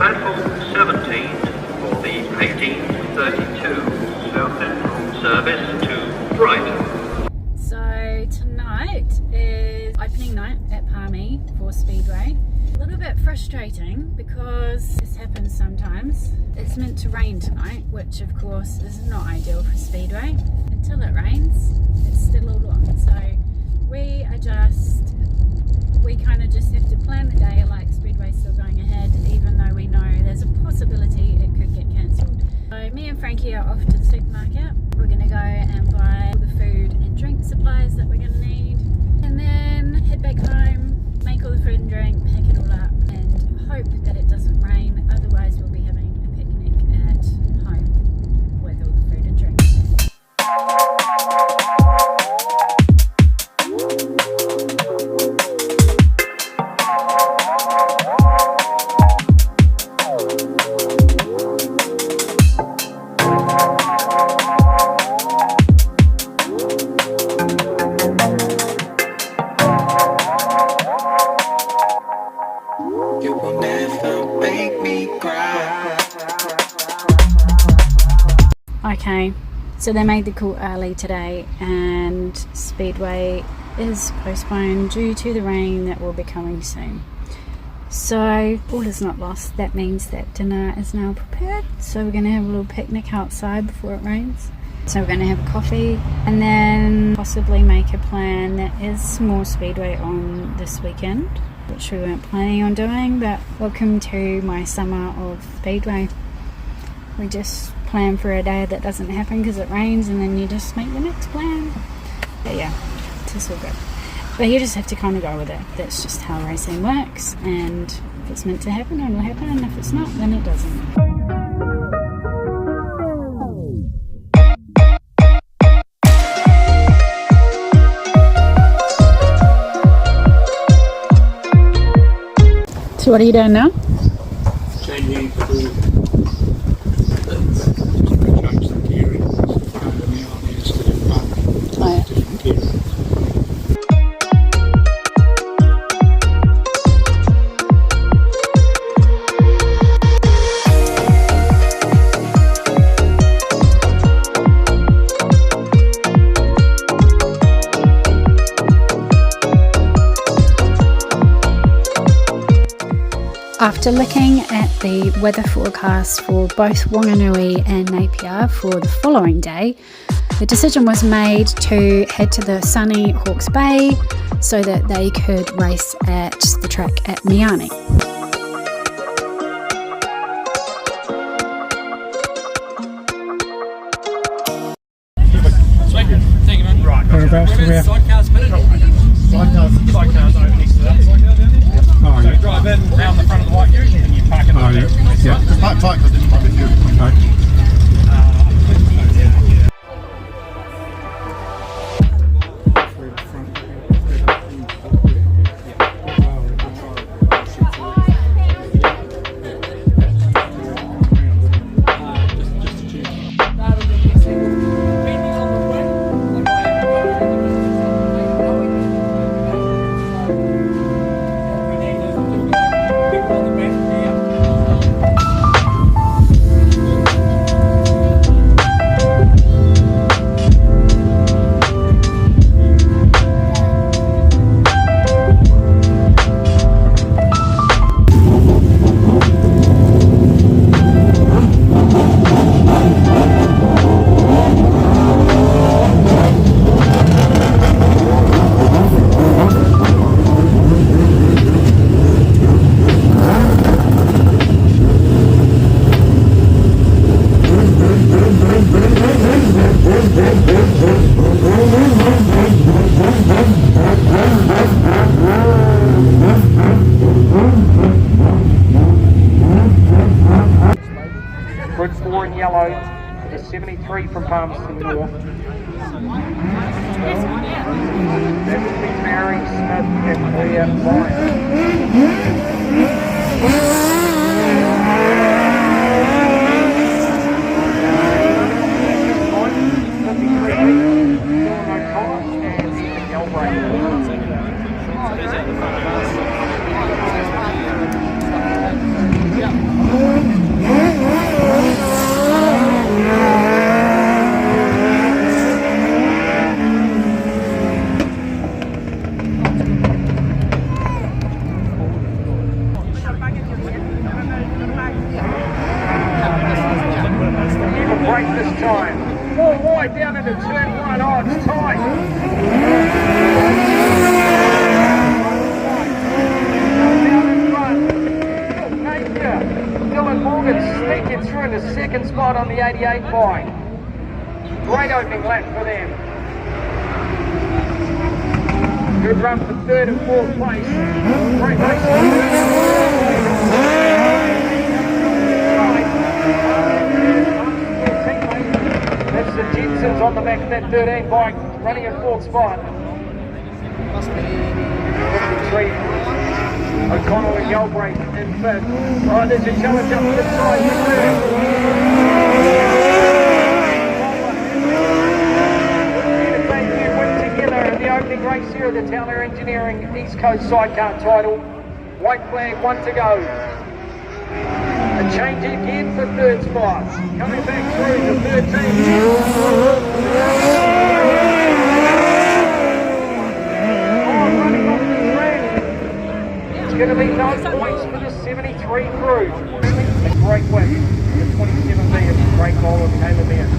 platform 17 for the 1832 South Central service to Brighton. So tonight is opening night at Palmy for Speedway. A little bit frustrating because this happens sometimes. It's meant to rain tonight, which of course is not ideal for Speedway. Until it rains, it's still all on. So we kind of just have to plan the day like Speedway's still going ahead, even though we know there's a possibility it could get cancelled. So me and Frankie are off to the supermarket. We're going to go and buy all the food and drink supplies that we're going to need, and then head back home, make all the food and drink, pack it all up, and hope that it doesn't rain. Otherwise we'll be having a picnic at home with all the food and drink. Okay, so they made the call early today and Speedway is postponed due to the rain that will be coming soon. So all is not lost. That means that dinner is now prepared. So we're going to have a little picnic outside before it rains. So we're going to have a coffee and then possibly make a plan that is more Speedway on this weekend, which we weren't planning on doing, but welcome to my summer of Speedway. We just plan for a day that doesn't happen because it rains, and then you just make the next plan. But yeah, it's just all good. But you just have to kind of go with it. That's just how racing works, and if it's meant to happen, it'll happen, and if it's not, then it doesn't. So what are you doing now? Changing change the gearing. The Miani instead of back. Oh, yeah. Different gearing. After looking at the weather forecast for both Wanganui and Napier for the following day, the decision was made to head to the sunny Hawke's Bay so that they could race at the track at Miani. Thank you, man. Right. Whereabouts do we have? Sidecars fitted? Sidecars over next to that. Oh, So yeah. you drive in around the front of the white ute and you park it. Oh, yeah. Yeah. Park tight because it's probably good. Okay. Grid 4 in yellow, it is 73 from Palmerston North. That would be Mary, Smith and Leah Bryant. clear. Dylan Morgan sneaking through in the second spot on the 88 bike. Great opening lap for them. Good run for third and fourth place. Great race. That's the Jensens on the back of that 13 bike, running in fourth spot. 53. O'Connell and Galbraith in fifth. Oh, there's a challenge up this side. In the opening race here of the Taylor Engineering East Coast Sidecar title. White flag, one to go. A change again for third spot. Coming back through the 13. Oh, running off the track. It's going to be no points for the 73 crew. A great win. The 27B is a great goal of Taylor there.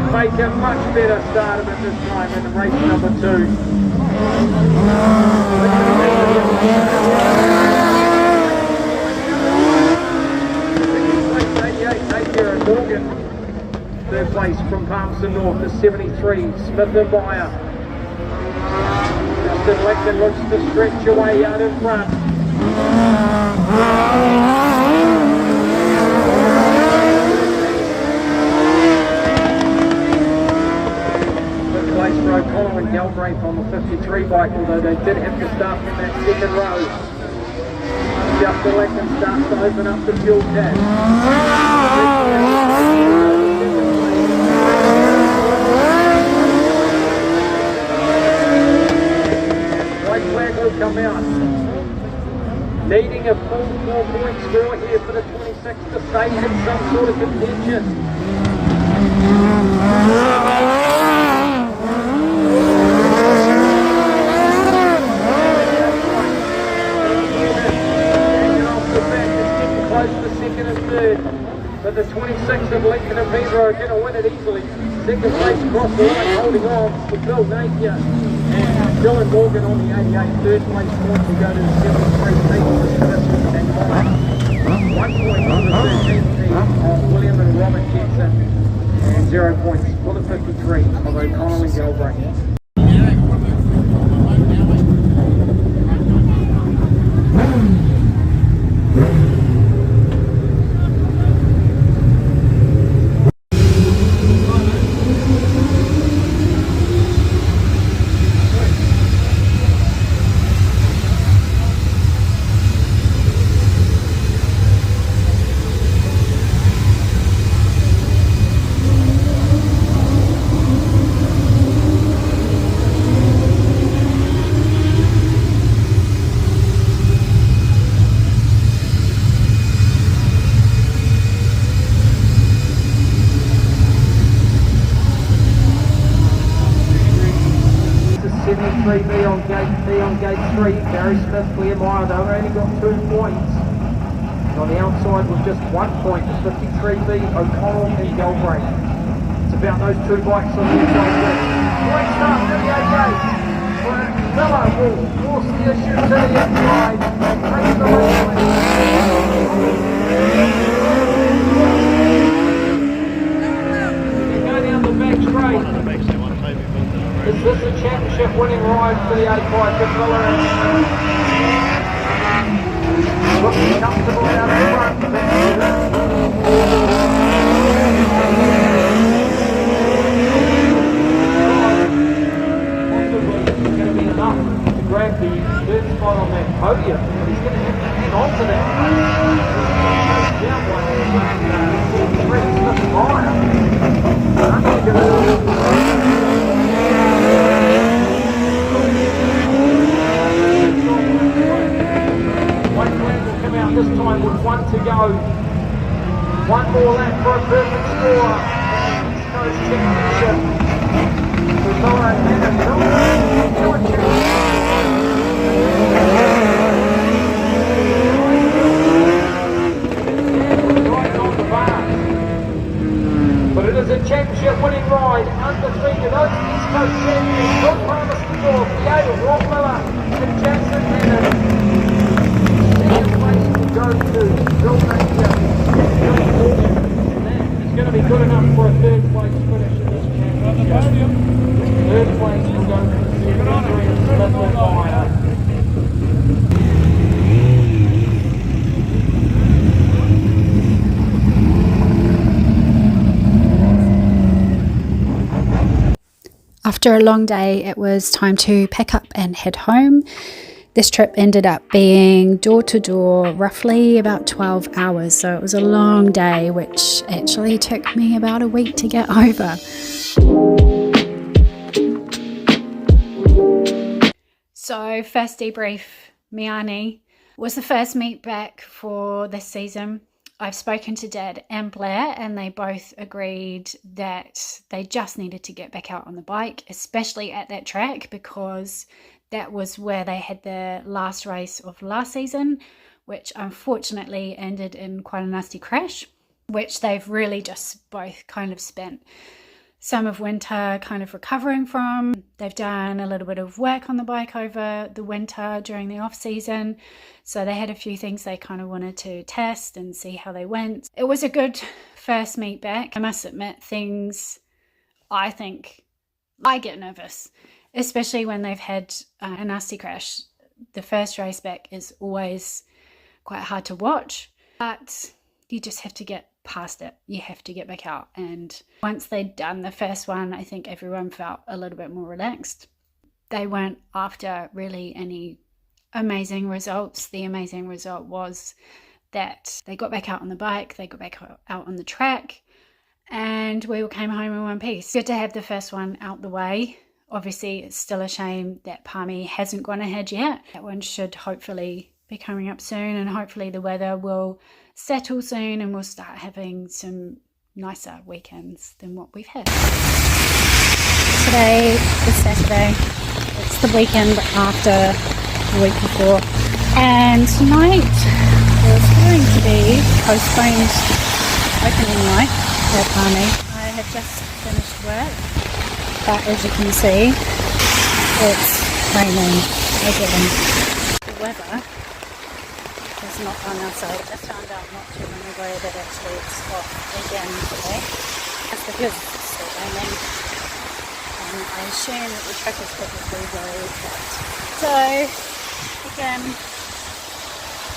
Make a much better start of it this time in race number 2. Take care of Morgan. Third place from Palmerston North, the 73, Smith and Meyer. Justin Lecton looks to stretch away out in front. Place for O'Connell and Galbraith on the 53 bike, although they did have to start from that second row. Justin Lecton starts to open up the fuel tank. White flag will come out. Needing a full 4-point score here for the 26 to stay in some sort of contention. Close to second and third, but the 26 of Lincoln and Beaver are going to win it easily. Second place across the line, holding on for Bill Napier and Dylan Morgan on the 88. Third place point to go to the 73 team and 1 point on the 13th team of William and Robert Jensen, and 0 points for the 53 of O'Connell and Galbraith. On gate 3, Barry Smith, Meyer, they've only got 2 points. And on the outside with just 1 point, the 53B, O'Connell and Galbraith. It's about those 2 bikes on the inside there. Great start to the 88. Miller will force the issue to the inside. Takes the lead. They go down the back straight. Is this a championship winning ride for the 85 Miller? Looking comfortable out in front. Possibly it's going to be enough to grab the third spot on that podium, but he's going to have to hang on to that. Down by this time with 1 to go. 1 more lap for a perfect score. East Coast Championship. John Thomas fourth, Gale, Rockmiller, and Jackson Hannon. Second place will go to Bill Napier and John Morgan. And that is going to be good enough for a third place finish in this championship. Third place will go to Speedway and Smith Fire. After a long day, it was time to pack up and head home. This trip ended up being door to door, roughly about 12 hours. So it was a long day, which actually took me about a week to get over. So first debrief, Miani was the first meet back for this season. I've spoken to Dad and Blair, and they both agreed that they just needed to get back out on the bike, especially at that track, because that was where they had their last race of last season, which unfortunately ended in quite a nasty crash, which they've really just both kind of spent some of winter kind of recovering from. They've done a little bit of work on the bike over the winter during the off season, so they had a few things they kind of wanted to test and see how they went. It was a good first meet back. I must admit, things I think I get nervous, especially when they've had a nasty crash. The first race back is always quite hard to watch, but you just have to get past it. You have to get back out. And once they'd done the first one, I think everyone felt a little bit more relaxed. They weren't after really any amazing results. The amazing result was that they got back out on the bike, they got back out on the track, and we all came home in one piece. Good to have the first one out the way. Obviously, it's still a shame that Palmy hasn't gone ahead yet. That one should hopefully be coming up soon, and hopefully the weather will settle soon and we'll start having some nicer weekends than what we've had. Today is Saturday. It's the weekend after the week before, and tonight is going to be postponed opening night at Palmy. I have just finished work, but as you can see, it's raining again. The weather is not on our side. I just found out not too long ago that actually it's hot again today. That's because it's still raining. And I assume that the track is probably very hot. So, again,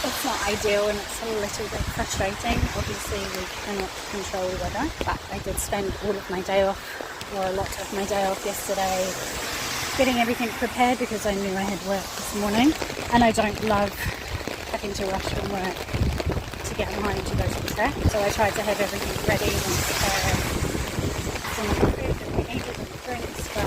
it's not ideal and it's a little bit frustrating. Obviously, we cannot control the weather, but I did spend all of my day off, or a lot of my day off yesterday, getting everything prepared because I knew I had work this morning, and I don't love having to rush from work to get home to go to the track. So I tried to have everything ready and prepare some of the food that we needed and the drinks, but